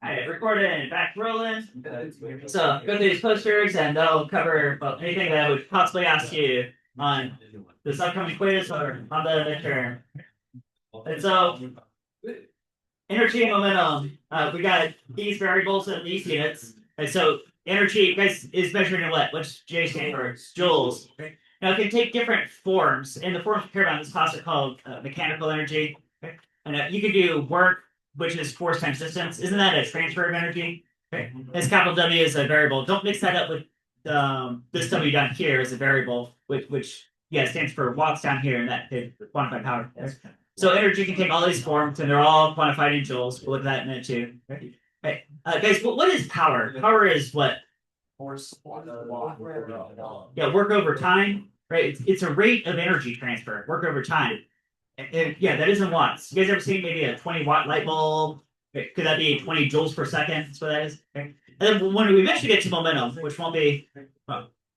Alright, recording, back rolling. So go through these posters and they'll cover anything that I would possibly ask you on this upcoming quiz or on the midterm. And so energy and momentum, we got these variables and these units. And so energy, guys, is measured in what? What's J stand for? Joules. Now it can take different forms, and the forms we care about in this class are called mechanical energy. And you can do work, which is force times distance. Isn't that a transfer of energy? This capital W is a variable. Don't mix that up with this W down here is a variable, which yeah stands for watts down here, and that is quantified power. So energy can take all these forms, and they're all quantified in joules. We'll look at that in a minute too. Right. Guys, what is power? Power is what? Force. Yeah, work over time. Right. It's a rate of energy transfer. Work over time. And yeah, that is in watts. You guys ever seen maybe a 20-watt light bulb? Could that be 20 joules per second? That's what that is. And then when we eventually get to momentum, which won't be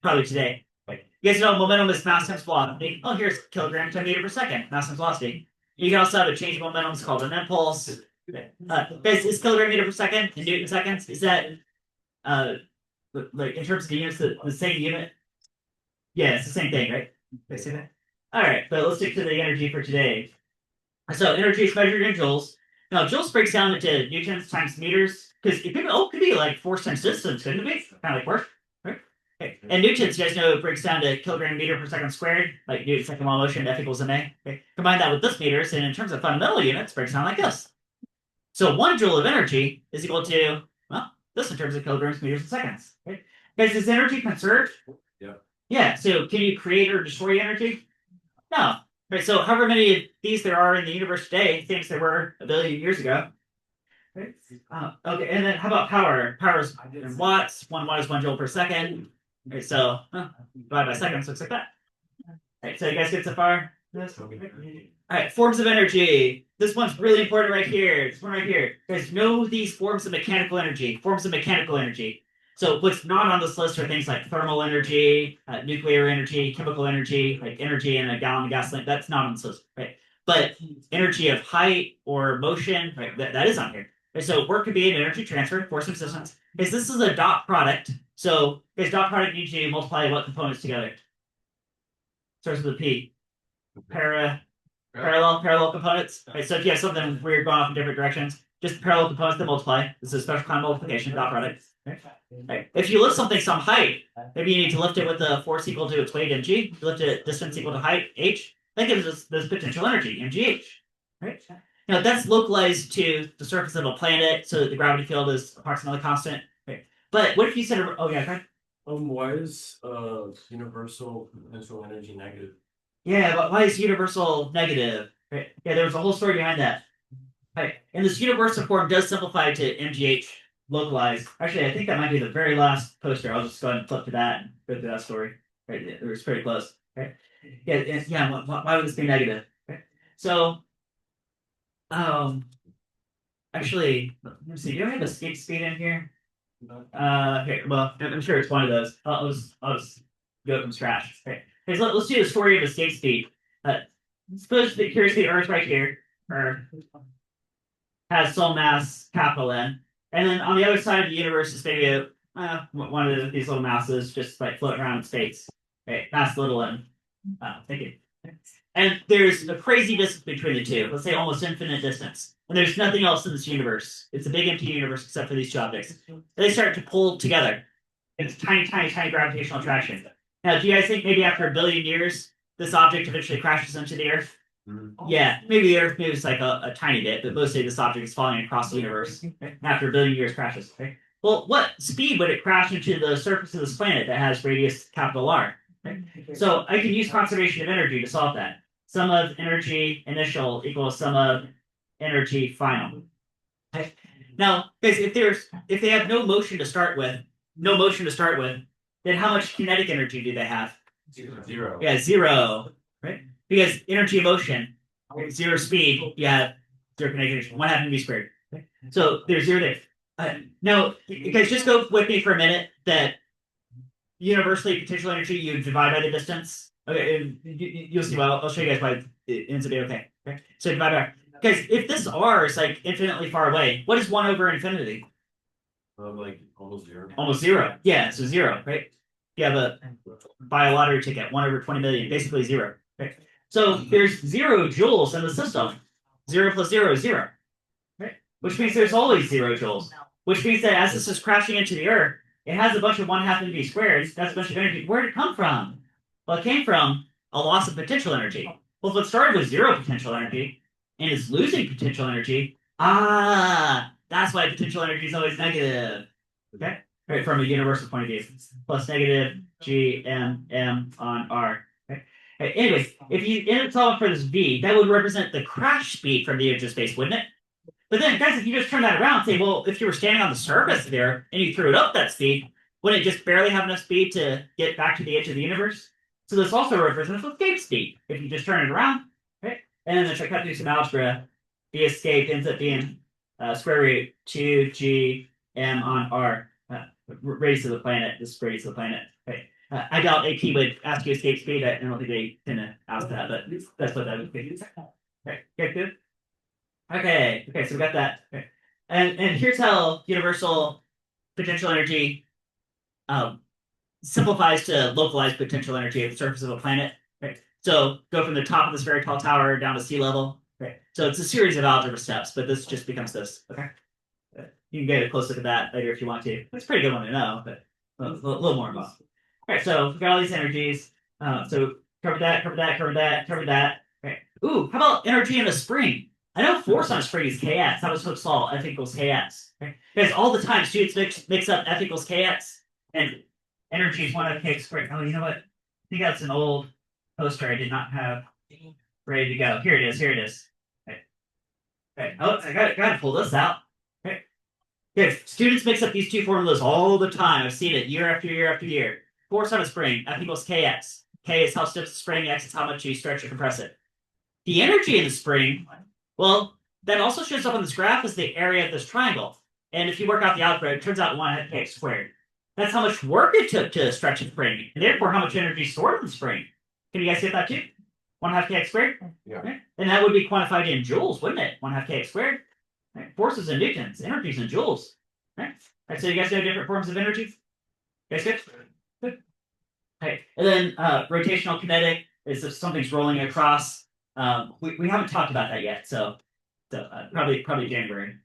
probably today, you guys know momentum is mass times velocity. Oh, here's kilogram per meter per second, mass times velocity. You can also have a change of momentum. It's called an impulse. Guys, is kilogram meter per second in Newton seconds? Is that like in terms of the units, the same unit? Yeah, it's the same thing, right? They say that. All right, but let's stick to the energy for today. So energy is measured in joules. Now, joules breaks down into newtons times meters because it could be like force times distance, couldn't it be? Kind of like work, right? Okay. And newtons, you guys know, it breaks down to kilogram meter per second squared, like Newton's second law of motion, F equals ma. Okay. Combine that with this meters, and in terms of fundamental units, breaks down like this. So 1 joule of energy is equal to, well, this in terms of kilograms, meters, and seconds. Okay. Guys, is energy conserved? Yeah. Yeah. So can you create or destroy energy? No. Right. So however many of these there are in the universe today, things there were a billion years ago. Right. Okay. And then how about power? Power is in watts. 1 watt is 1 joule per second. Okay. So divide by seconds looks like that. All right. So you guys get so far? All right. Forms of energy. This one's really important right here. This one right here. Guys, know these forms of mechanical energy. Forms of mechanical energy. So what's not on this list are things like thermal energy, nuclear energy, chemical energy, like energy in a gallon of gasoline. That's not on this list, right? But energy of height or motion, right? That is on here. Right? So work could be an energy transfer, force and resistance. Because this is a dot product. So this dot product needs to multiply what components together? Starts with a P. Parallel components. Right? So if you have something weird going off in different directions, just parallel components that multiply. This is a special kind of multiplication, dot product. Right. If you lift something some height, maybe you need to lift it with a force equal to its weight mg. You lift it distance equal to height h. That gives us this potential energy mgh. Right. Now that's localized to the surface of a planet, so that the gravity field is approximately constant. Right. But what if you said, oh yeah, right? Why is universal potential energy negative? Yeah, but why is universal negative? Right. Yeah, there was a whole story behind that. Right. And this universal form does simplify to mgh. Localized. Actually, I think that might be the very last poster. I'll just go ahead and flip to that and go through that story. Right, it was pretty close. Right? Yeah. Why would this be negative? Right? So, actually, let me see. Do you have escape speed in here? Okay. Well, I'm sure it's one of those. I'll just go from scratch. Okay. Let's do the story of escape speed. Suppose the curiosity Earth right here, or has some mass capital N. And then on the other side of the universe is maybe one of these little masses just like floating around in space. Okay, mass little m. Thank you. And there's a crazy distance between the two. Let's say almost infinite distance. And there's nothing else in this universe. It's a big empty universe except for these two objects. And they start to pull together. It's tiny gravitational attraction. Now, do you guys think maybe after a billion years, this object eventually crashes into the Earth? Yeah, maybe the Earth moves like a tiny bit, but mostly this object is falling across the universe after a billion years crashes. Okay? Well, what speed would it crash into the surface of this planet that has radius capital R? Okay? So I can use conservation of energy to solve that. Sum of energy initial equals sum of energy final. Okay? Now, guys, if they have no motion to start with, then how much kinetic energy do they have? Zero. Yeah, zero. Right? Because energy motion, zero speed, you have zero kinetic energy. 1/2 mv squared. Okay? So there's zero there. Now, guys, just go with me for a minute that universally potential energy you divide by the distance. Okay, and you'll see. Well, I'll show you guys why it ends up being okay. So divide by. Guys, if this R is like infinitely far away, what is 1 over infinity? Like almost zero. Almost zero. Yeah, so zero, right? You have a buy a lottery ticket, 1/20 million, basically zero. Right? So there's 0 joules in the system. 0 plus 0 is 0. Right? Which means there's always 0 joules. Which means that as this is crashing into the Earth, it has a bunch of 1/2 mv squared. That's a bunch of energy. Where did it come from? Well, it came from a loss of potential energy. Well, if it started with 0 potential energy and is losing potential energy, that's why potential energy is always negative. Okay? Right, from a universal point of view. Plus negative G M M on R. Okay? Right, anyways, if you end up solving for this V, that would represent the crash speed from the edge of space, wouldn't it? But then, guys, if you just turn that around and say, well, if you were standing on the surface there and you threw it up that speed, wouldn't it just barely have enough speed to get back to the edge of the universe? So this also represents escape speed if you just turn it around, right? And then if I cut through some algebra, the escape ends up being square root 2g m on r, radius of the planet. This is radius of the planet. Right? I doubt AP would ask you escape speed. I don't think they tend to ask that, but that's what that would be. Okay, good. Okay, so we got that. Okay. And here's how universal potential energy simplifies to localized potential energy at the surface of a planet. Right? So go from the top of this very tall tower down to sea level. Right? So it's a series of algebra steps, but this just becomes this. Okay. You can get a close look at that later if you want to. It's a pretty good one to know, but a little more involved. All right, so we've got all these energies. So cover that. Right. Ooh, how about energy in a spring? I know force on a spring is Kx. That was Hooke's law. F equals Kx. Right? Because all the time students mix up F equals Kx and energy is 1 of Kx squared. Oh, you know what? I think that's an old poster I did not have ready to go. Here it is. Right. Oh, I gotta pull this out. Right. Good. Students mix up these two formulas all the time. I've seen it year after year after year. Force on a spring, F equals Kx. K is how stiff the spring, X is how much you stretch or compress it. The energy in the spring, well, that also shows up on this graph as the area of this triangle. And if you work out the algebra, it turns out 1 Kx squared. That's how much work it took to stretch a spring, and therefore how much energy is stored in the spring. Can you guys get that too? 1/2 Kx squared? Yeah. Okay. And that would be quantified in joules, wouldn't it? 1/2 Kx squared. Right. Forces in newtons, energies in joules. Right. Right. So you guys know different forms of energy? You guys good? Good. Okay. And then rotational kinetic is if something's rolling across. We haven't talked about that yet, so probably January.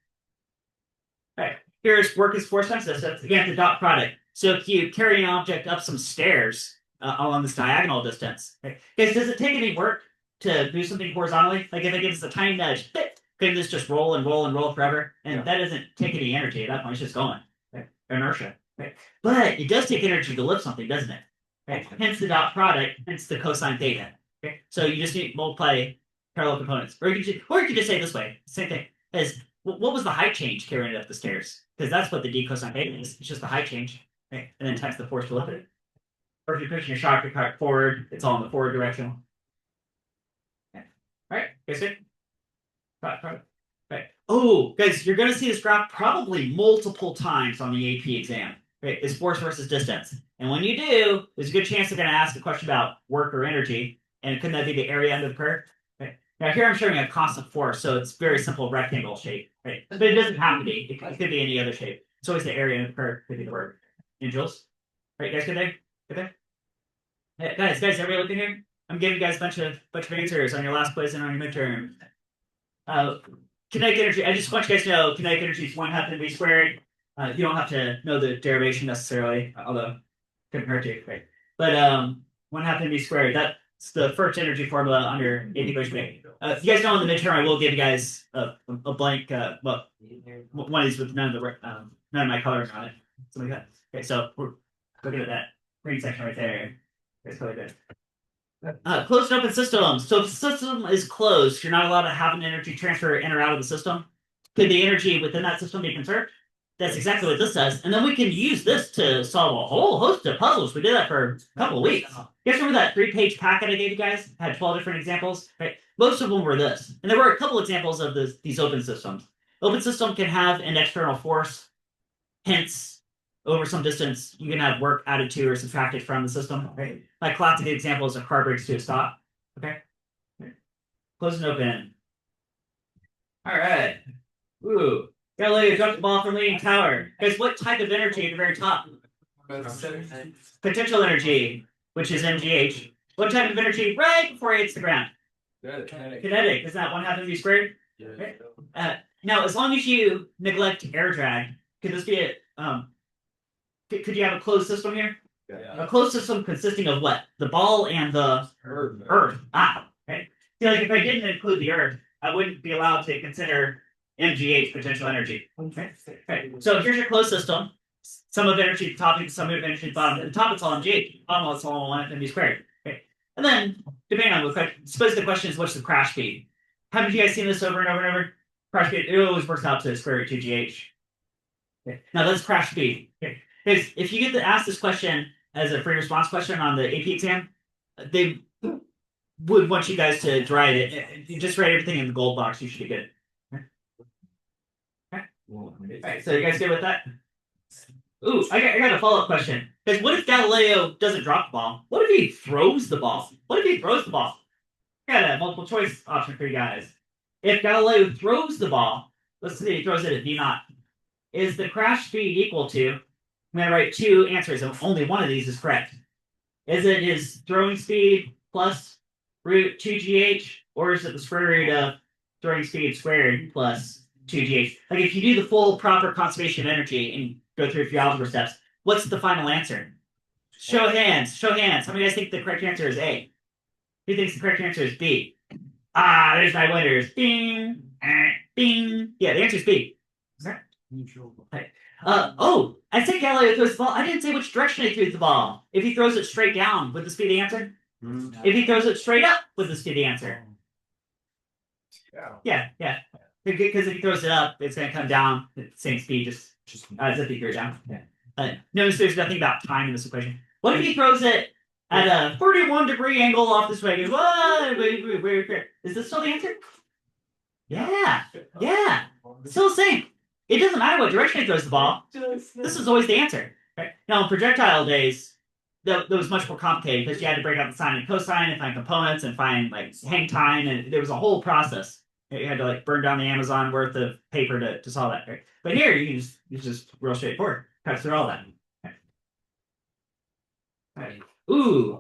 All right. Here's work is force times distance. Again, the dot product. So if you carry an object up some stairs along this diagonal distance, okay, guys, does it take any work to do something horizontally? Like if it gives us a tiny nudge, can this just roll and roll and roll forever? And that doesn't take any energy at that point. It's just going. Right? Inertia. Right? But it does take energy to lift something, doesn't it? Right? Hence the dot product, hence the cosine theta. Okay? So you just need to multiply parallel components. Or you could just say it this way. Same thing. As what was the height change carrying it up the stairs? Because that's what the d cosine theta is. It's just the height change. Right? And then times the force to lift it. Or if you're pushing your shock cart forward, it's all in the forward direction. Okay. All right, guys good? Right. Oh, guys, you're going to see this graph probably multiple times on the AP exam. Right? It's force versus distance. And when you do, there's a good chance they're going to ask a question about work or energy. And couldn't that be the area under the curve? Right. Now here I'm showing a constant force, so it's very simple rectangle shape. Right? But it doesn't have to be. It could be any other shape. It's always the area under the curve could be the work. In joules? Right, guys, good there? Good there? Hey, guys, everybody looking here? I'm giving you guys a bunch of answers on your last quiz and on your midterm. Kinetic energy. I just want you guys to know kinetic energy is 1/2 mv squared. You don't have to know the derivation necessarily, although compared to right. But 1/2 mv squared. That's the first energy formula under AP equation. If you guys know in the midterm, I will give you guys a blank. Well, one of these with none of my colors on it. Something like that. Okay, so we're looking at that green section right there. It's really good. Closed and open systems. So if the system is closed, you're not allowed to have an energy transfer in or out of the system. Could the energy within that system be conserved? That's exactly what this does. And then we can use this to solve a whole host of puzzles. We did that for a couple of weeks. You guys remember that 3-page packet I gave you guys? It had 12 different examples. Right? Most of them were this. And there were a couple examples of these open systems. Open system can have an external force. Hence, over some distance, you can have work added to or subtracted from the system. Right? My classic example is a car brakes to a stop. Okay. Close and open. All right. Ooh. Galileo dropped the ball from leaning tower. Guys, what type of energy at the very top? Potential energy, which is MGH. What type of energy right before it hits the ground? Kinetic. Is that 1/2 mv squared? Now, as long as you neglect air drag, could this be a could you have a closed system here? A closed system consisting of what? The ball and the Earth. Okay. See, like if I didn't include the Earth, I wouldn't be allowed to consider MGH potential energy. Okay. So here's your closed system. Some of energy at the top, some of energy at the bottom. At the top, it's all MGH. Bottom, it's all 1 mv squared. Okay. And then, depending on what question, suppose the question is, what's the crash speed? Haven't you guys seen this over and over and over? Crash speed, it always works out to square root 2gh. Okay. Now that's crash speed. Okay. Because if you get to ask this question as a free response question on the AP exam, they would want you guys to write it. You just write everything in the gold box. You should be good. Okay. All right. So you guys good with that? Ooh, I got a follow-up question. Because what if Galileo doesn't drop the ball? What if he throws the ball? What if he throws the ball? I got a multiple choice option for you guys. If Galileo throws the ball, let's say he throws it at V0, is the crash speed equal to? I'm going to write two answers, and only one of these is correct. Is it his throwing speed plus root 2gh, or is it the square root of throwing speed squared plus 2gh? Like if you do the full proper conservation of energy and go through a few algebra steps, what's the final answer? Show hands. Show hands. How many of you guys think the correct answer is A? Who thinks the correct answer is B? There's my winners. Bing. Bing. Yeah, the answer is B. Okay. I said Galileo throws the ball. I didn't say which direction he throws the ball. If he throws it straight down, would this be the answer? If he throws it straight up, would this be the answer? Yeah. Because if he throws it up, it's going to come down at the same speed, just as if he threw it down. Yeah. Notice there's nothing about time in this equation. What if he throws it at a 41-degree angle off this way? He goes, what? Is this still the answer? Yeah. Still the same. It doesn't matter what direction he throws the ball. This is always the answer. Right? Now, in projectile days, that was much more complicated because you had to break out the sine and cosine and find components and find like hang time, and there was a whole process. You had to like burn down the Amazon worth of paper to solve that. Right? But here, it's just real straightforward. Cuts through all that. Okay. All right. Ooh.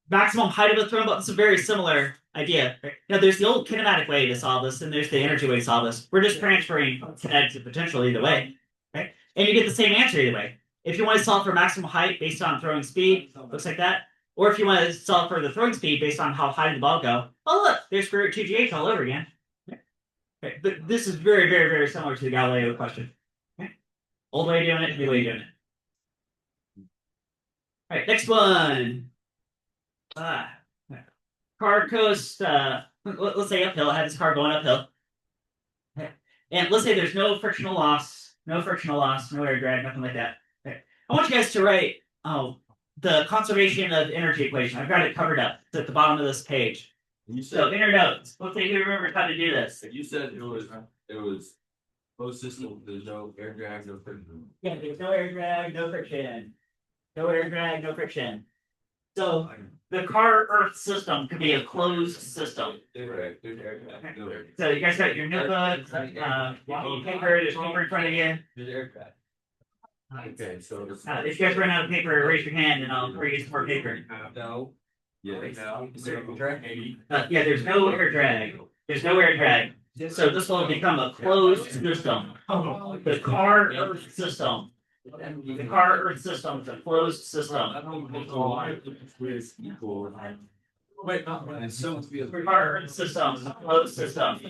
Maximum height of a thrown ball. It's a very similar idea. Right? Now, there's the old kinematic way to solve this, and there's the energy way to solve this. We're just transferring kinetic to potential either way. Right? And you get the same answer either way. If you want to solve for maximum height based on throwing speed, looks like that. Or if you want to solve for the throwing speed based on how high did the ball go, oh look, there's square root 2gh all over again. Okay. But this is very, very, very similar to the Galileo question. Okay. Old way of doing it, new way of doing it. All right, next one. Car coast, let's say uphill. I have this car going uphill. Okay. And let's say there's no frictional loss, no air drag, nothing like that. Okay. I want you guys to write the conservation of energy equation. I've got it covered up. It's at the bottom of this page. So inner notes. Let's say who remembers how to do this. You said it was closed system. There's no air drag, no friction. Yeah, there's no air drag, no friction. No air drag, no friction. So the car-Earth system could be a closed system. Right. So you guys got your notebooks, paper, there's paper in front of you. There's air drag. Okay, so if you guys run out of paper, raise your hand and I'll bring you some more paper. No. Yeah. Yeah, there's no air drag. There's no air drag. So this will become a closed system. The car-Earth system. The car-Earth system is a closed system. The car-Earth system is a closed system.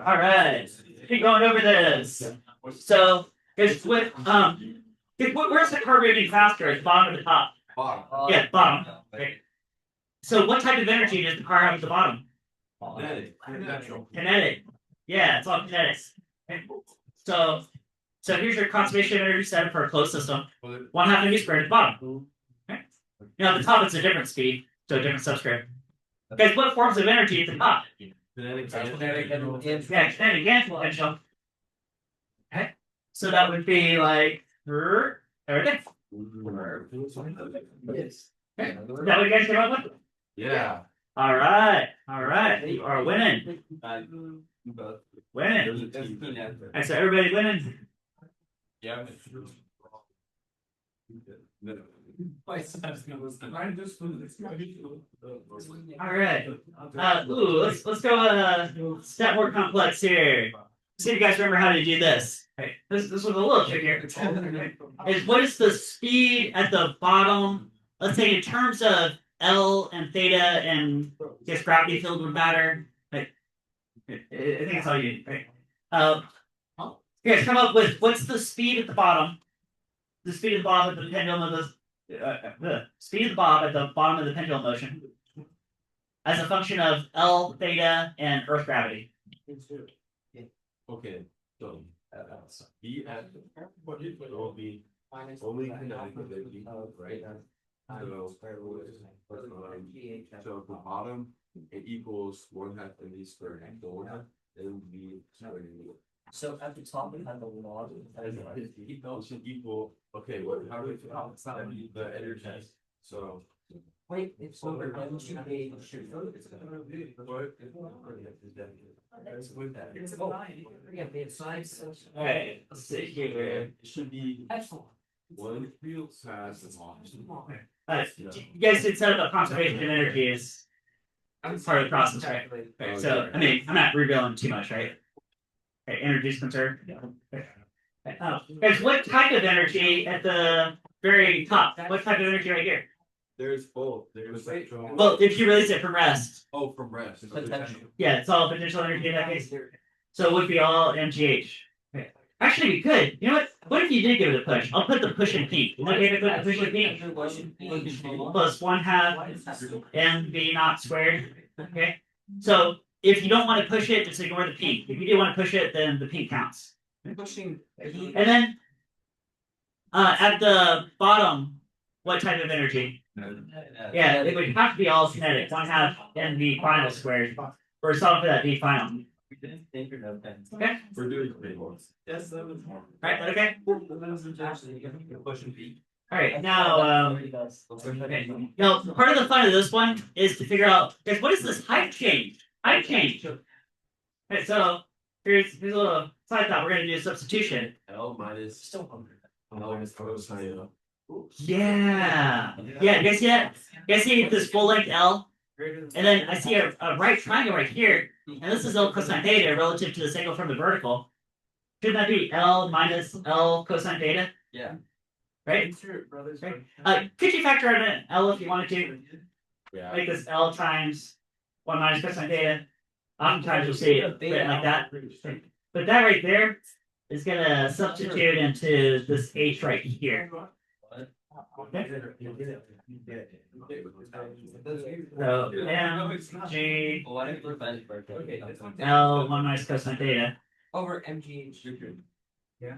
All right, keep going over this. So it's with where's the car moving faster? At the bottom or the top? Bottom. Yeah, bottom. Okay. So what type of energy does the car have at the bottom? Kinetic. Yeah, it's all kinetics. Okay. So here's your conservation energy set for a closed system. 1/2 mv squared at the bottom. Okay. Now at the top it's a different speed, so a different subscript. Guys, what forms of energy at the top? Kinetic and potential. Okay. So that would be like everything. Okay. Is that what you guys came up with? Yeah. All right. You are winning. Winning. There's a team. All right, so everybody winning. Yeah. All right. Let's go a step more complex here. See if you guys remember how to do this. Okay. This was a little trickier. Is what is the speed at the bottom? Let's say in terms of L and theta and I guess gravity field would matter. Like, I think that's all you need. Right? You guys come up with what's the speed at the bottom? The speed of the bob at the pendulum of the speed of the bob at the bottom of the pendulum motion as a function of L, theta, and Earth gravity. Okay, so E at will be only kinetic ability, right? So the bottom it equals 1/2 mv squared. So 1/2 mv squared. So at the top we have the log. Should equal. Okay, what? How do we the energy? So. Wait, it's over MGH. Alright, let's see here. It should be Excellent. one field pass and off. You guys did set up a conservation of energy as part of the process, right? Okay, so, I mean, I'm not revealing too much, right? Okay, energy is conserved. Okay. Guys, what type of energy at the very top? What type of energy right here? There's both. There's Well, if you release it from rest, from rest. Potential. yeah, it's all potential energy in that case. So it would be all MGH. Okay. Actually, we could. You know what? What if you did give it a push? I'll put the push in pink. Okay, to put the push in pink. Plus 1/2 MV naught squared. Okay. So if you don't want to push it, just ignore the pink. If you do want to push it, then the pink counts. Pushing. And then at the bottom, what type of energy? Yeah, it would have to be all kinetic. 1/2 MV final squared. We're solving for that V final. Okay. We're doing big ones. Right. Okay. All right. Now, okay. Now, part of the fun of this one is to figure out, guys, what is this height change? Height change. Okay, so here's a little side thought. We're going to do a substitution. L minus. L minus cosine. Yeah. Yeah. You guys see that? You guys see this full length L? And then I see a right triangle right here. And this is L cosine theta relative to this angle from the vertical. Shouldn't that be L minus L cosine theta? Yeah. Right? Could you factor in an L if you wanted to? Yeah. Make this L times 1 minus cosine theta. Oftentimes you'll see it written like that. But that right there is going to substitute into this H right here. Okay. So M G L 1 minus cosine theta Over MGH. Yeah.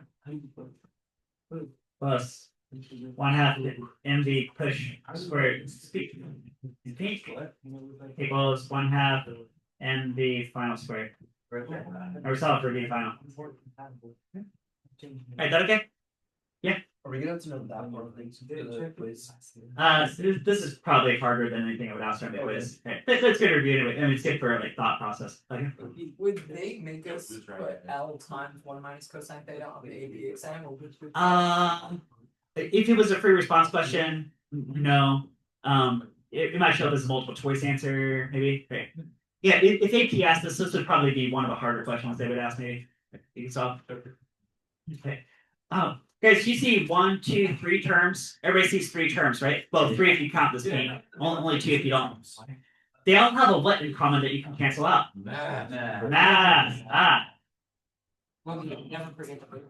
Plus 1/2 MV push squared pink equals 1/2 MV final squared. Or solve for V final. Alright, that okay? Are we gonna have to know that more things for the quiz? This is probably harder than anything I would ask on the quiz. Okay. That's good review anyway. I mean, it's good for like thought process. Okay. Would they make us put L times 1 minus cosine theta on the AB exam? If it was a free response question, no. It might show up as a multiple choice answer, maybe. Okay. Yeah, if AP asked this would probably be one of the harder questions they would ask, maybe. You can solve. Okay. Guys, you see 1, 2, 3 terms. Everybody sees 3 terms, right? Well, 3 if you count this pink. Only 2 if you don't. They all have a what in common that you can cancel out? Math. Well, you never forget to put.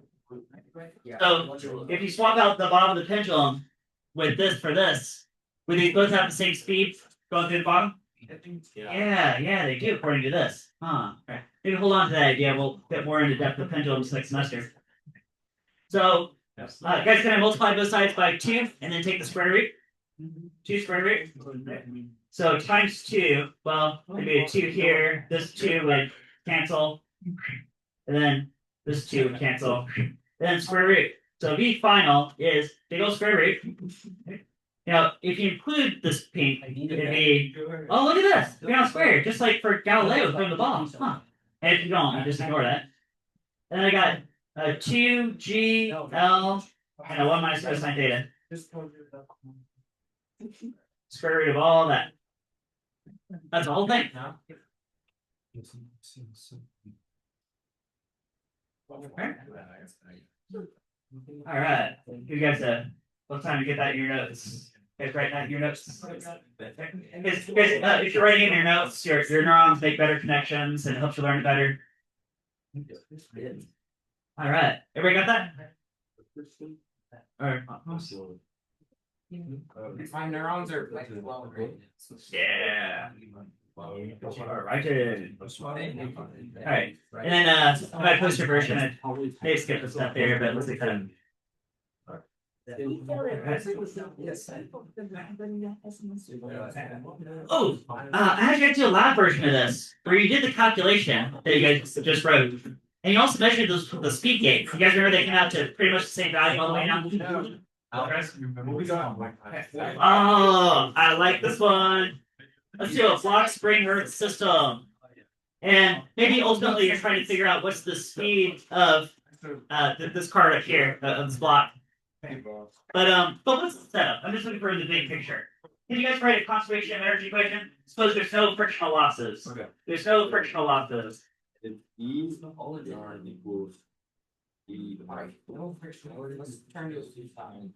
So if you swap out the bottom of the pendulum with this for this, would these both have the same speed going through the bottom? Yeah, they do according to this. Right. Maybe hold on to that idea. We'll get more into depth of pendulums next semester. So, guys, can I multiply both sides by 2 and then take the square root? 2 square root. So times 2. Well, maybe a 2 here. This 2 would cancel, and then this 2 would cancel. And then square root. So V final is big old square root Now, if you include this pink, it'd be, oh, look at this, ground square, just like for Galileo from the ball. Huh. And if you don't, you just ignore that. And then I got a 2GL and a 1 minus cosine theta. Square root of all that. That's the whole thing. All right. You guys, what time to get that in your notes? You guys write that in your notes. If you're writing in your notes, your neurons make better connections and it helps you learn it better. All right. Everybody got that? All right. My neurons are like well graded. Yeah. All right. And then my poster version, they skipped the stuff there, but let's kind of. Oh, I had you guys do a live version of this where you did the calculation that you guys just wrote, and you also measured the speed gate. You guys remember they came out to pretty much the same value all the way down? Oh, I like this one. Let's do a block spring earth system. And maybe ultimately you're trying to figure out what's the speed of this card up here, of this block. But what's the setup? I'm just looking for the big picture. Can you guys write a conservation of energy equation? Suppose there's no frictional losses. Okay. There's no frictional losses. If E R equals E I. Let's turn to a side.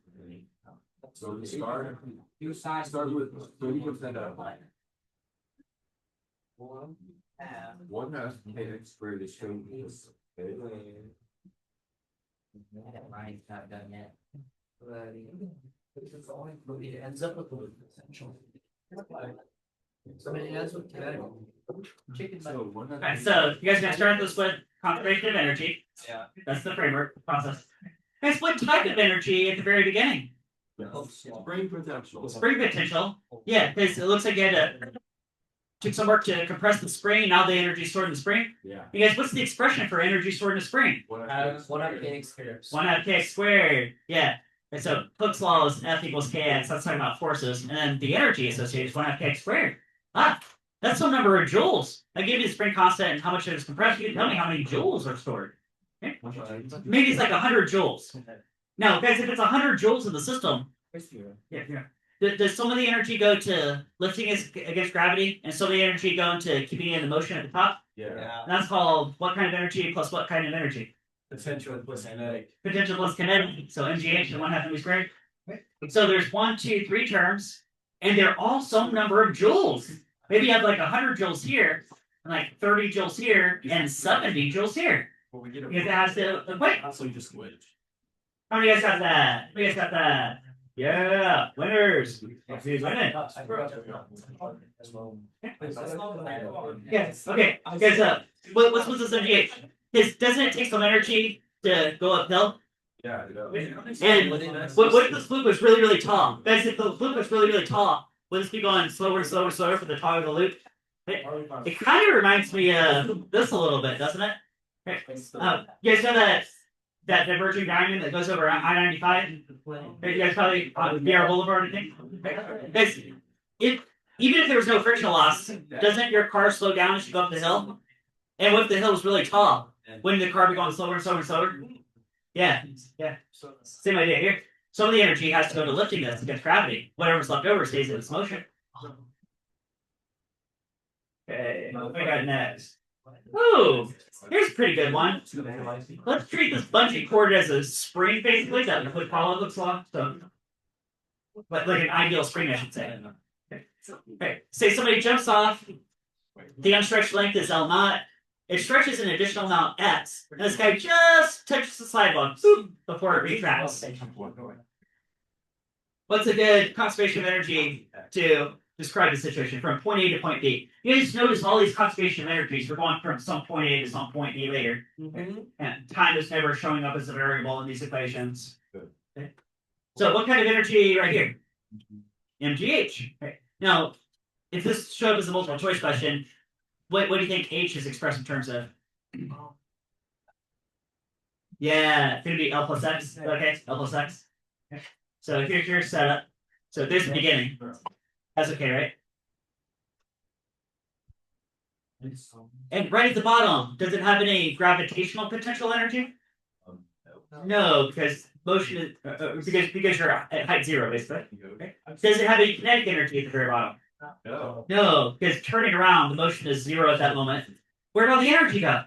So we start Two sides. with 30% of 1 half kx squared is shown as It ends up with the potential. So it ends with kinetic. Chicken. so 1 half. Alright, so you guys gonna start this with conservation of energy. Yeah. That's the framework process. Guys, what type of energy at the very beginning? Spring potential. Spring potential. Yeah, because it looks like you had to took some work to compress the spring. Now the energy stored in the spring. Yeah. You guys, what's the expression for energy stored in the spring? One out of kx squared. 1 half kx squared. Yeah. And so Hooke's law is F equals kx. That's talking about forces. And then the energy associated is 1 half kx squared. Ah, that's some number of joules. I gave you the spring constant and how much it is compressed. You can tell me how many joules are stored. Okay. Maybe it's like 100 joules. Now, guys, if it's 100 joules in the system, yeah. Does some of the energy go to lifting against gravity, and some of the energy go into keeping it in motion at the top? Yeah. And that's called what kind of energy plus what kind of energy? Potential plus kinetic. Potential plus kinetic. So mgh and 1 half mv squared. So there's 1, 2, 3 terms, and they're all some number of joules. Maybe you have like 100 joules here, and like 30 joules here, and 70 joules here. Because it has to equate. So you just switch. How many of you guys got that? Who guys got that? Yeah, winners. Who's winning? Yes. Okay. Guys, what's this MGH? Because doesn't it take some energy to go uphill? Yeah. And what if the fluke was really, really tall? Guys, if the fluke was really, really tall, would this be going slower and slower and slower for the top of the loop? It kind of reminds me of this a little bit, doesn't it? You guys know that diverging diamond that goes over I-95? You guys probably BR Boulevard, I think. Guys, even if there was no frictional loss, doesn't your car slow down as you go up the hill? And what if the hill was really tall? Wouldn't the car be going slower and slower and slower? Yeah. Same idea here. Some of the energy has to go to lifting this against gravity. Whatever's left over stays in its motion. Okay, what we got next? Ooh, here's a pretty good one. Let's treat this bungee cord as a spring, basically. That what Paula looks like. So, like an ideal spring, I should say. Okay. Say somebody jumps off. The unstretched length is L naught. It stretches an additional amount X. And this guy just touches the sidewalk before it retracts. What's a good conservation of energy to describe the situation from point A to point B? You guys notice all these conservation of energies. We're going from some point A to some point B later. And time is never showing up as a variable in these equations. Okay. So what kind of energy right here? MGH. Okay. Now, if this showed up as a multiple choice question, what do you think H is expressed in terms of? Yeah, it's going to be L plus X. Okay, L plus X. Okay. So here's your setup. So there's the beginning. That's okay, right? And right at the bottom, does it have any gravitational potential energy? No, because motion is because you're at height 0, basically. Does it have any kinetic energy at the very bottom? No. No, because turning around, the motion is 0 at that moment. Where did all the energy go?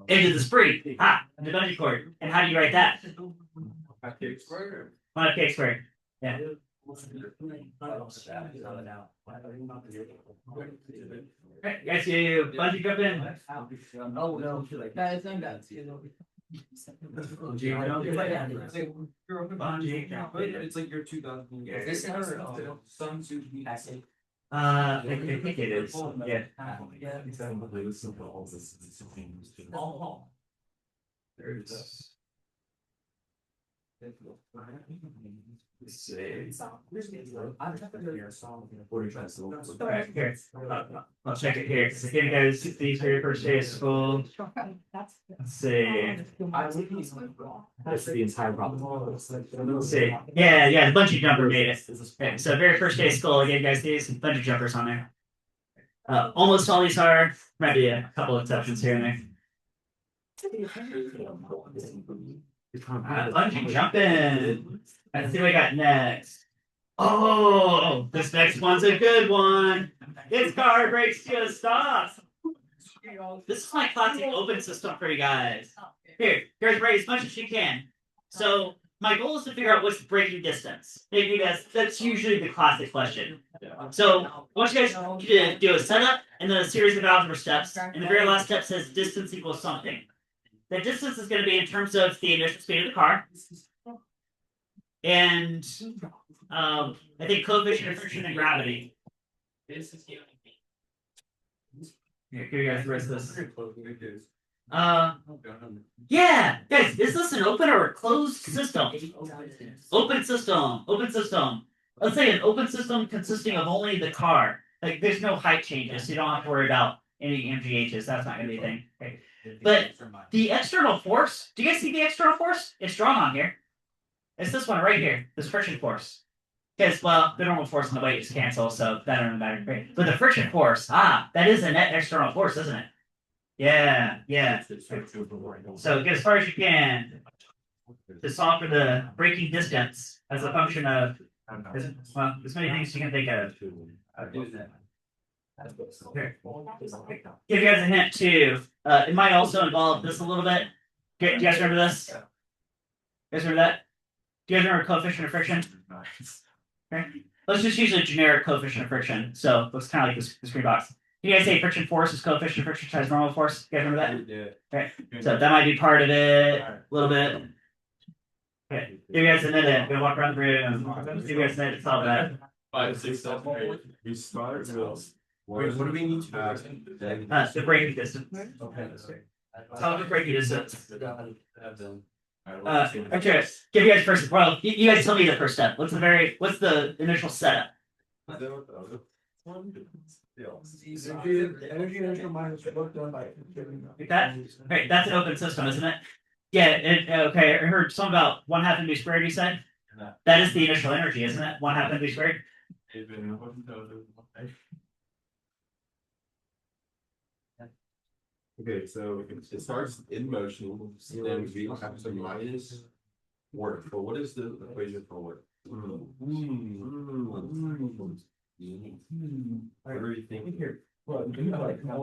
Into the spring. The bungee cord. And how do you write that? 1 squared. Yeah. Right, guys, you bungee jump in. Oh, no. Guys, I'm done. Bungee jump. It's like your 2000. Is this Sun Tzu. I think it is. Yeah. Alright, here. I'll check it here. So, you guys these for your first day of school. Let's see. That's the entire problem. Let's see. Yeah, the bungee jumper made it. Okay, so very first day of school, I gave you guys these bungee jumpers on there. Almost all these are. Might be a couple of exceptions here and there. Bungee jumping. Let's see what I got next. Oh, this next one's a good one. This car brakes to a stop. This is my classic open system for you guys. Here, guys, brake as much as you can. So my goal is to figure out what's the braking distance. Maybe that's usually the classic question. So I want you guys to do a setup and then a series of algebra steps. And the very last step says distance equals something. The distance is going to be in terms of the initial speed of the car. And I think coefficient of friction and gravity. Here, give you guys the rest of this. Yeah, guys, is this an open or a closed system? Open system, open system. Let's say an open system consisting of only the car. Like, there's no height changes, so you don't have to worry about any MGHs. That's not going to be a thing. Okay. But the external force, do you guys see the external force? It's drawn on here. It's this one right here, this friction force. Because, well, the normal force and the weight just cancel, so that doesn't matter. Great. But the friction force, that is a net external force, isn't it? Yeah. So get as far as you can to solve for the braking distance as a function of, well, as many things you can think of. Here. Give you guys a hint too. It might also involve this a little bit. Do you guys remember this? You guys remember that? Do you guys remember coefficient of friction? Okay. Let's just use a generic coefficient of friction. So it looks kind of like this green box. You guys say friction force is coefficient of friction times normal force? You guys remember that? Yeah. Okay. So that might be part of it a little bit. Okay. Give you guys a minute. I'm gonna walk around the room. Give you guys a minute to solve that. 5, 6, 7, 8. We start with. What do we need to ask? The braking distance. Solve the braking distance. Okay. Give you guys first. Well, you guys tell me the first step. What's the initial setup? Energy minus work done by. Like that? Right, that's an open system, isn't it? Yeah, okay, I heard something about 1/2 mv squared, you said? That is the initial energy, isn't it? 1/2 mv squared? Okay, so it starts in motion, then we have some minus work. But what is the equation for work? What are you thinking here? Well, you know, like, yeah.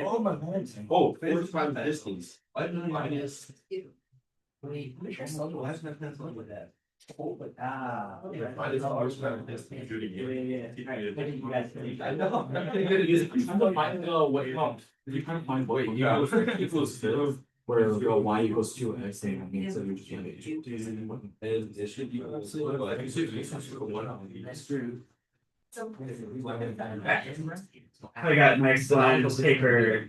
Oh, my man. Oh, 4 times distance. Minus. Minus 4 times distance. I know. You can't find weight. Equals where y equals 2x, I mean, so you just get it. And it should be absolutely like you said, that's true. I got my slide paper.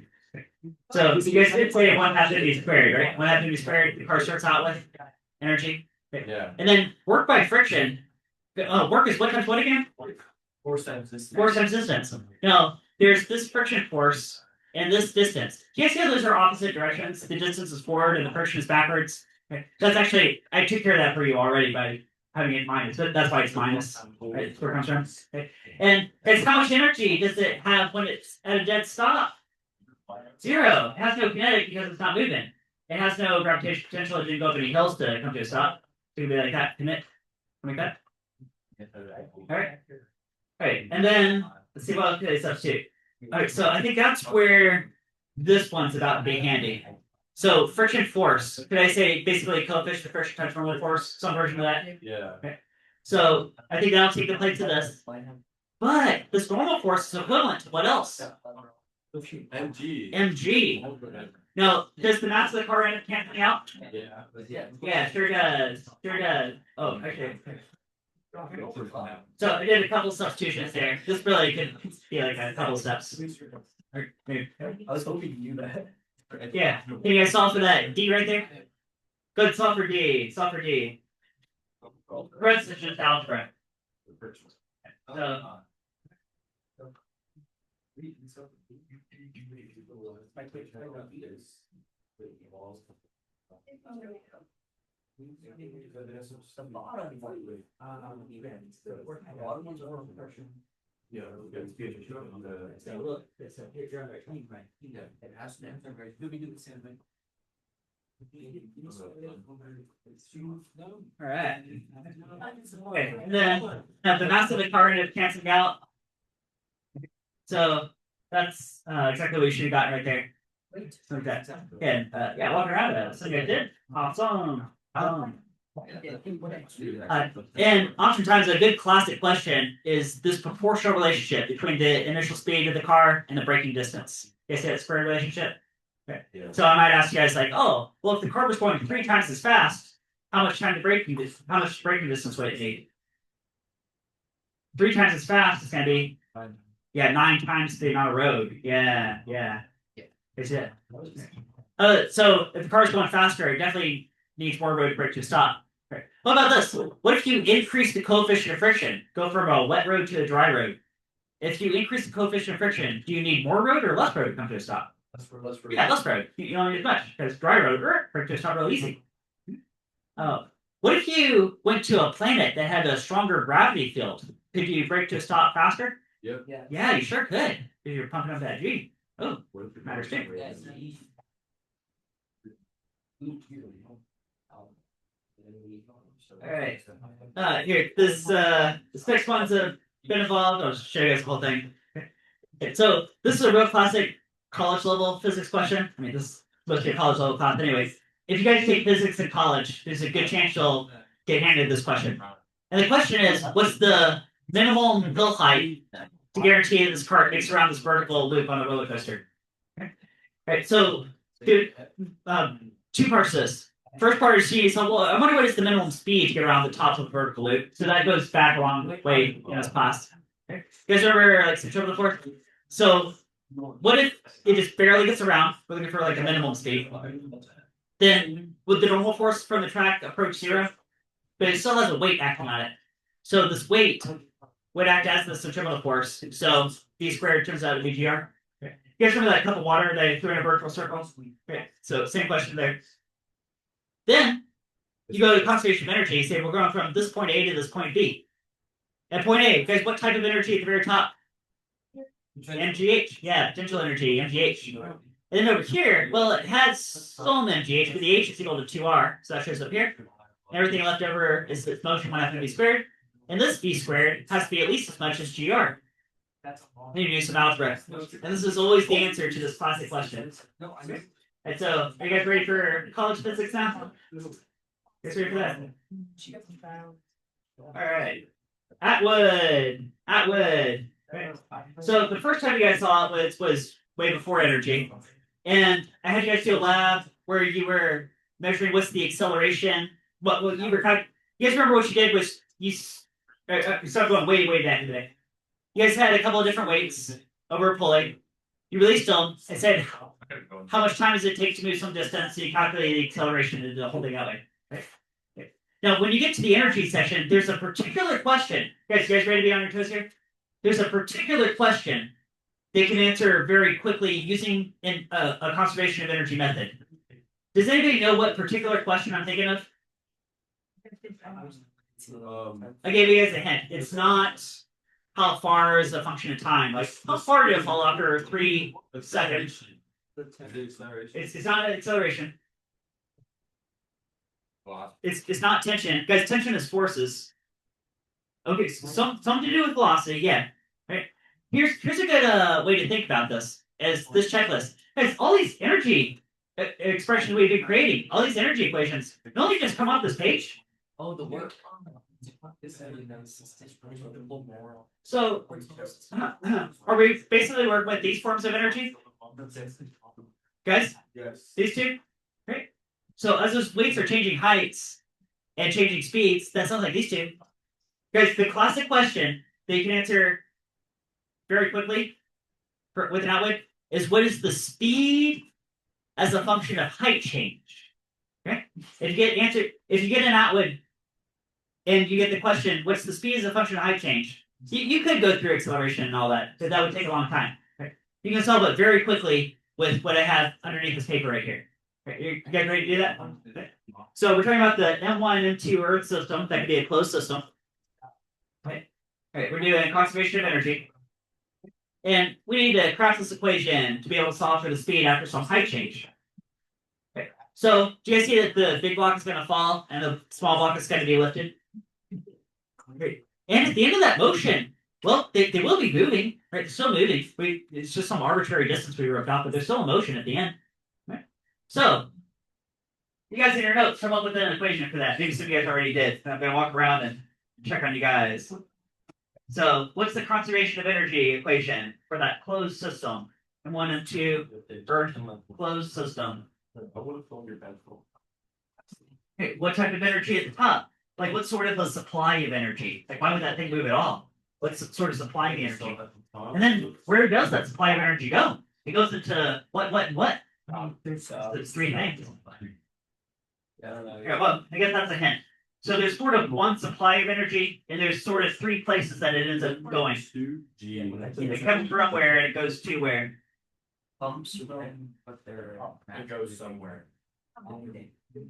So you guys did say 1/2 mv squared, right? 1/2 mv squared, the car starts out with energy. Yeah. And then work by friction. Work is what times what again? Force times distance. Force times distance. Now, there's this friction force, and this distance. Do you guys see how those are opposite directions? The distance is forward and the friction is backwards. Okay. That's actually I took care of that for you already by having it minus. That's why it's minus. Right? That's where it comes from. Okay. And it's how much energy does it have when it's at a dead stop? 0. It has no kinetic because it's not moving. It has no gravitational potential. It didn't go up any hills to come to a stop. So it can be like that. Commit. Like that. Alright. Alright. And then let's see what else they substitute. Alright, so I think that's where this one's about to be handy. So friction force. Could I say basically coefficient of friction times normal force? Some version of that. Yeah. So I think that'll take the place of this. But this normal force is equivalent to what else? MG. Mg. Now, does the mass of the car end up canceling out? Yeah. Yeah, sure does. Sure does. Oh, actually. So I did a couple substitutions there. This really could be like a couple steps. Or maybe- I was hoping you knew that. Yeah. Can you guys solve for that D right there? Good. Solve for D. Solve for D. The rest is just algebra. So Yeah. so look, this you're on the train, right? It has to answer very, you'll be doing the same thing. All right. Okay. And then the mass of the car ended up canceling out. So that's exactly what we should have gotten right there. Okay. And yeah, walking around it. So you did. Awesome. And oftentimes a good classic question is this proportional relationship between the initial speed of the car and the braking distance. You guys see that square relationship? Okay. Yeah. So I might ask you guys like, oh, well, if the car was going 3 times as fast, how much braking distance would it need? 3 times as fast is going to be 9 times the amount of road. Yeah. Is it? So if the car's going faster, it definitely needs more road to brake to a stop. Okay. What about this? What if you increase the coefficient of friction? Go from a wet road to a dry road. If you increase the coefficient of friction, do you need more road or less road to come to a stop? Yeah, less road. You don't need as much because dry road, brake to a stop real easy. What if you went to a planet that had a stronger gravity field? Could you brake to a stop faster? Yep. Yeah, you sure could. If you're pumping up that G. Oh, matters too. Alright. Here, this next one's been involved. I'll just show you guys the whole thing. Okay, so this is a real classic college level physics question. I mean, this is supposed to be a college level class, anyways. If you guys take physics in college, there's a good chance you'll get handed this question. And the question is, what's the minimum hill height to guarantee that this cart makes around this vertical loop on a roller coaster? Okay. Right. So, dude, 2 parts to this. First part is C. So, well, I wonder what is the minimum speed to get around the top of the vertical loop. So that goes back a long way in this class. Okay. You guys remember like centrifugal force? So, what if it just barely gets around? We're looking for like a minimum speed. Then would the normal force from the track approach 0? But it still has a weight acting on it. So this weight would act as the centrifugal force. So V squared turns out to be GR. Okay. You guys remember that cup of water that I threw in a vertical circle? Okay. So same question there. Then you go to conservation of energy. Say we're going from this point A to this point B. At point A, guys, what type of energy at the very top? MGH. Yeah, potential energy, MGH. And then over here, well, it has some MGH, but the H is equal to 2R. So that shows up here. Everything left over is its motion 1/2 squared. And this V squared has to be at least as much as GR. I need to do some algebra. And this is always the answer to this classic question. And so, are you guys ready for college physics now? You guys ready for that? Alright. Atwood. Okay. So the first time you guys saw it was way before energy. And I had you guys do a lab where you were measuring what's the acceleration. What you were kind of, you guys remember what you did was you started going way back in the day. You guys had a couple of different weights over a pulley. You released them and said, how much time does it take to move some distance? So you calculate the acceleration and the whole thing that way. Right? Okay. Now, when you get to the energy section, there's a particular question. You guys ready to be on your toes here? There's a particular question they can answer very quickly using a conservation of energy method. Does anybody know what particular question I'm thinking of? I gave you guys a hint. It's not how far is a function of time. Like how far did it fall after 3 seconds? It's not an acceleration. It's not tension. Guys, tension is forces. Okay, so something to do with velocity, yeah. Right. Here's a good way to think about this as this checklist. Guys, all these energy expressions we've been creating, all these energy equations, don't they just come off this page? Oh, the work. So are we basically working with these forms of energy? Guys? Yes. These two? Great. So as those weights are changing heights and changing speeds, that sounds like these two. Guys, the classic question that you can answer very quickly with an outwit is what is the speed as a function of height change? Okay? If you get an outwit and you get the question, what's the speed as a function of height change? You could go through acceleration and all that, but that would take a long time. Okay? You can solve it very quickly with what I have underneath this paper right here. Okay, you guys ready to do that? Okay. So we're talking about the M1 and M2 Earth system. That could be a closed system. Okay. All right, we're doing conservation of energy. And we need to craft this equation to be able to solve for the speed after some height change. Okay. So do you guys see that the big block is going to fall and the small block is going to be lifted? Great. And at the end of that motion, well, they will be moving, right? They're still moving. It's just some arbitrary distance we wrote out, but they're still in motion at the end. Right? So, you guys in your notes come up with an equation for that. Maybe some of you guys already did. I'm going to walk around and check on you guys. So, what's the conservation of energy equation for that closed system? And 1 and 2, Earth closed system. Okay, what type of energy at the top? Like, what sort of a supply of energy? Like, why would that thing move at all? What's sort of supplying the energy? And then, where does that supply of energy go? It goes into what? There's 3 things. Yeah, well, I guess that's a hint. So there's sort of one supply of energy, and there's sort of 3 places that it ends up going. It comes from where, and it goes to where. It goes somewhere. To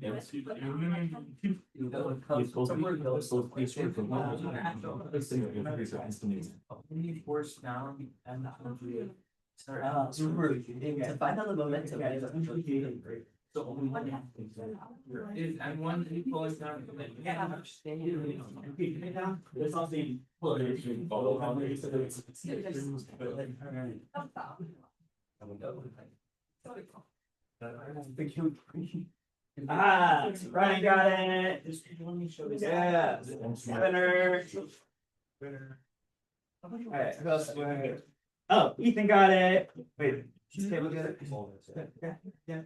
find out the momentum. Is M1 equal down? Ah, Ryan got it. Yeah. Winner. Alright, who else? Oh, Ethan got it. Wait, okay, look at it. Yeah.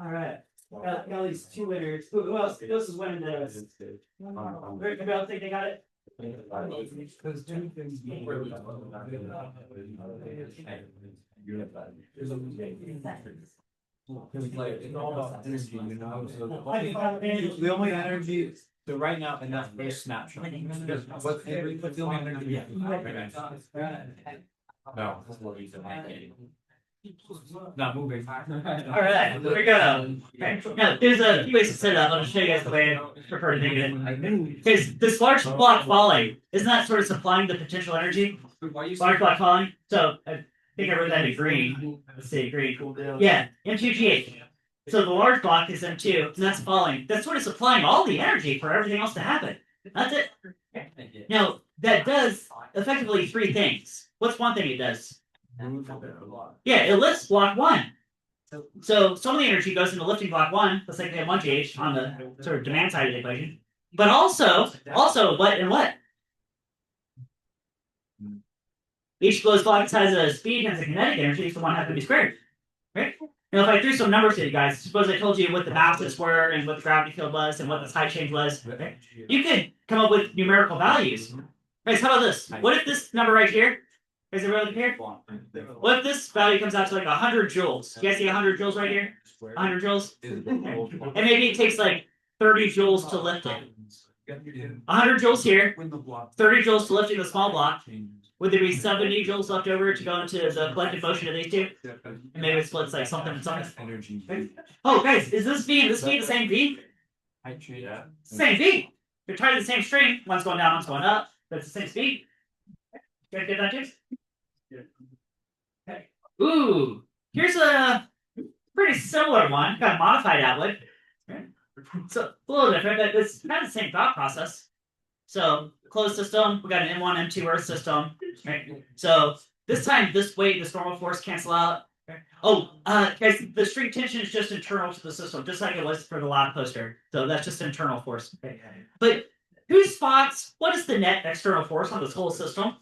Alright. Got at least 2 winners. Who else? Who else is winning this? Maybe I'll think they got it. It's all about energy, you know. So the only energy, so right now in that first snapshot, what's the only energy? No. Not moving. Alright, here we go. Okay. Now, there's a few ways to set it up. I'll just show you guys the way I prefer to think of it. Because this large block falling, isn't that sort of supplying the potential energy? Large block falling. So I think I wrote that in green. Let's see, green. Yeah, M2GH. So the large block is M2, and that's falling. That's sort of supplying all the energy for everything else to happen. That's it. Now, that does effectively 3 things. What's one thing it does? Yeah, it lifts block 1. So some of the energy goes into lifting block 1, let's say they have 1GH on the sort of demand side of the equation. But also what and what? Each of those blocks has a speed and has a kinetic energy, so 1 has to be squared. Right? Now if I threw some numbers at you guys, suppose I told you what the masses were and what the gravity field was and what the height change was. Okay? You could come up with numerical values. Guys, how about this? What if this number right here is it really here? What if this value comes out to like 100 joules? You guys see 100 joules right here? 100 joules? And maybe it takes like 30 joules to lift it. 100 joules here, 30 joules to lifting the small block. Would there be 70 joules left over to go into the collective motion of these two? And maybe it splits like something and something. Oh, guys, is this V and this V the same V? Same V. They're tied to the same string. One's going down, one's going up. But it's the same speed. You guys get that, too? Okay. Ooh, here's a pretty similar one. Got a modified outlet. So a little different, but it's kind of the same thought process. So closed system, we got an M1, M2 Earth system. Right? So this time, this weight, this normal force cancel out. Oh, guys, the string tension is just internal to the system, just like it was for the lab poster. So that's just internal force. Okay. But whose thoughts? What is the net external force on this whole system?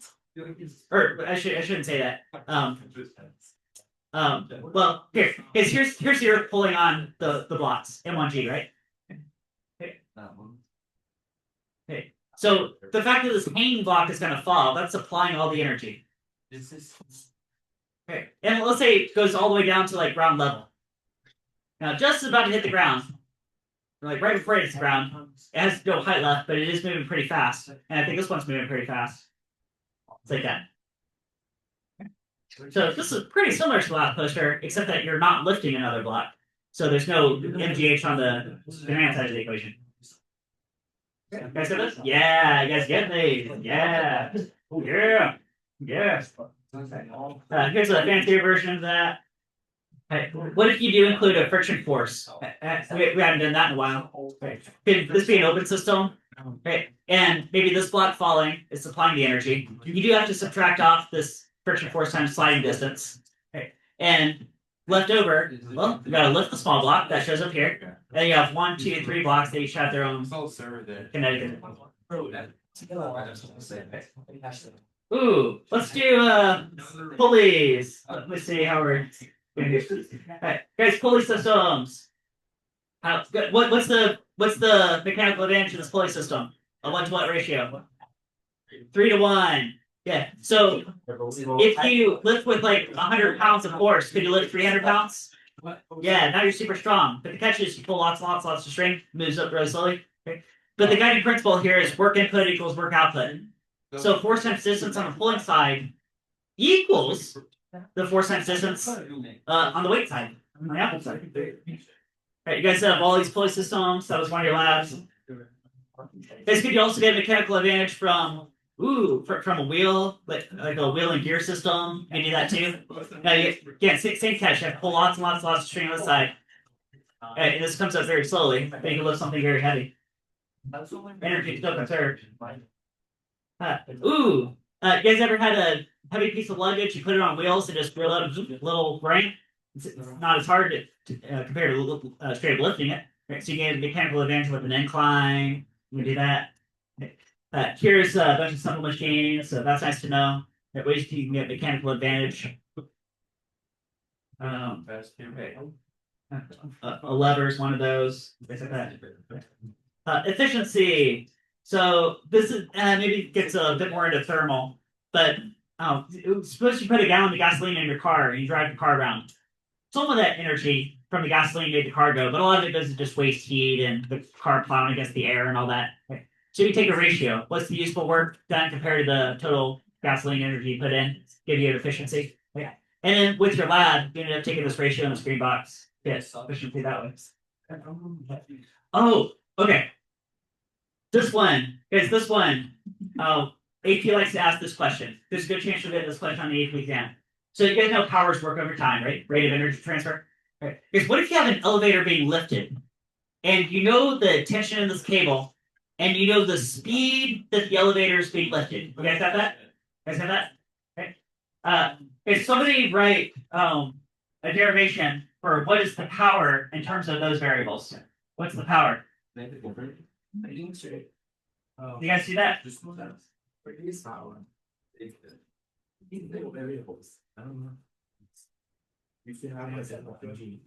Or I shouldn't say that. Well, here's the Earth pulling on the blocks, M1G, right? Okay. So the fact that this hanging block is going to fall, that's applying all the energy. Okay. And let's say it goes all the way down to like ground level. Now, just about to hit the ground, like right before it hits the ground, it has no height left, but it is moving pretty fast. And I think this one's moving pretty fast. It's like that. So this is pretty similar to the last poster, except that you're not lifting another block. So there's no MGH on the demand side of the equation. You guys get this? Yeah, you guys get me. Yeah. Yeah. Yeah. Here's a fancier version of that. Right. What if you do include a friction force? We haven't done that in a while. Right. Could this be an open system? Right. And maybe this block falling is supplying the energy. You do have to subtract off this friction force times sliding distance. Right. And left over, well, you gotta lift the small block that shows up here. And you have 1, 2, 3 blocks that each have their own kinetic. Ooh, let's do pulleys. Let me see how we're Alright, guys, pulley systems. What's the mechanical advantage of this pulley system? A 1-to-1 ratio. 3 to 1. Yeah. So if you lift with like 100 pounds of force, could you lift 300 pounds? Yeah, now you're super strong. But the catch is you pull lots of string, moves up really slowly. Okay? But the guiding principle here is work input equals work output. So force times distance on the pulling side equals the force times distance on the weight side, on the output side. Right, you guys have all these pulley systems. That was one of your labs. Guys, could you also get a mechanical advantage from a wheel, like a wheel and gear system? You can do that too. Now, again, same catch. You have to pull lots of string on the side. And this comes up very slowly. But you can lift something very heavy. Energy still conserved. You guys ever had a heavy piece of luggage? You put it on wheels and just drill out a little ring. It's not as hard to compared to straight up lifting it. Right? So you get a mechanical advantage with an incline. You can do that. Here's a bunch of simple machines, so that's nice to know. That ways you can get mechanical advantage. A lever is one of those. Efficiency. So this is maybe gets a bit more into thermal, but suppose you put a gallon of gasoline in your car and you drive the car around. Some of that energy from the gasoline made the car go, but a lot of it goes to just waste heat and the car plowing against the air and all that. Okay. So you take a ratio. What's the useful work done compared to the total gasoline energy put in? Give you an efficiency. Yeah. And then with your lab, you ended up taking this ratio in the screen box. Yes, efficiency that way. Oh, okay. This one, guys, AP likes to ask this question. There's a good chance you'll get this question on the AP exam. So you guys know powers work over time, right? Rate of energy transfer. Right. Because what if you have an elevator being lifted, and you know the tension in this cable, and you know the speed that the elevator is being lifted? You guys have that? Okay. If somebody write a derivation for what is the power in terms of those variables? What's the power? You guys see that? Produce power. Variables. I don't know. You see how much energy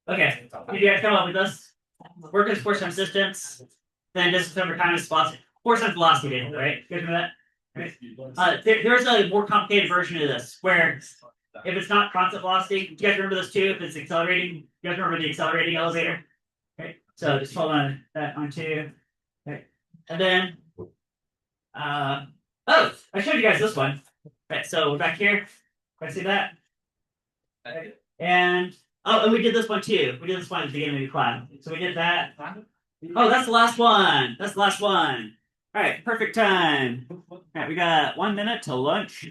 okay. Did you guys come up with this? Work is force times distance, then distance over time is velocity. Force times velocity, right? You guys remember that? Right. There's a more complicated version of this where If it's not constant velocity, do you guys remember this too? If it's accelerating, you guys remember the accelerating elevator? Okay, so just hold on that on two. Okay, and then oh, I showed you guys this one. Right, so we're back here. Can I see that? And and we did this one too. We did this one at the beginning of the class. So we did that. Oh, that's the last one. That's the last one. All right, perfect time. All right, we got 1 minute till lunch.